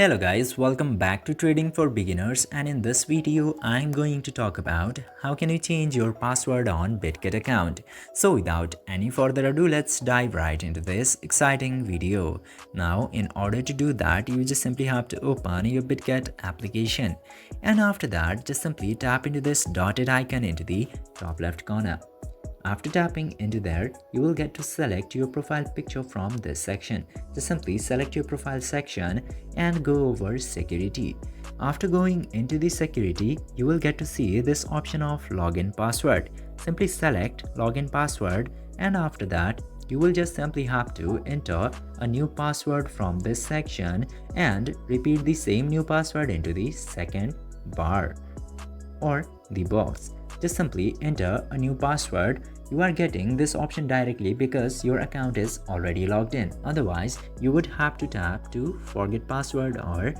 Hello guys, welcome back to Trading for Beginners, and in this video I'm going to talk about how can you change your password on Bitget account. So without any further ado, let's dive right into this exciting video. Now in order to do that, you just simply have to open your Bitget application, and after that just simply tap into this dotted icon into the top left corner. After tapping into there, you will get to select your profile picture from this section. Just simply select your profile section and go over security. After going into the security, you will get to see this option of login password. Simply select login password, and after that, you will just simply have to enter a new password from this section and repeat the same new password into the second bar or the box. Just simply enter a new password. You are getting this option directly because your account is already logged in. Otherwise, you would have to tap to forget password or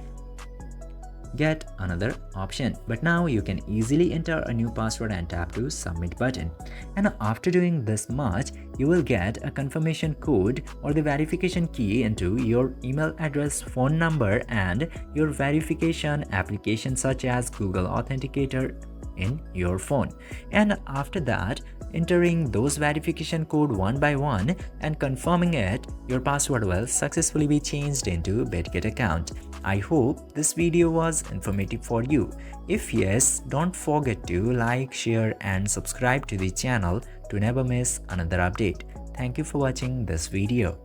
get another option. But now you can easily enter a new password and tap to submit button. And after doing this much, you will get a confirmation code or the verification key into your email address, phone number, and your verification application such as Google Authenticator in your phone. And after that, entering those verification code one by one and confirming it, your password will successfully be changed into Bitget account. I hope this video was informative for you. If yes, don't forget to like, share and subscribe to the channel to never miss another update. Thank you for watching this video.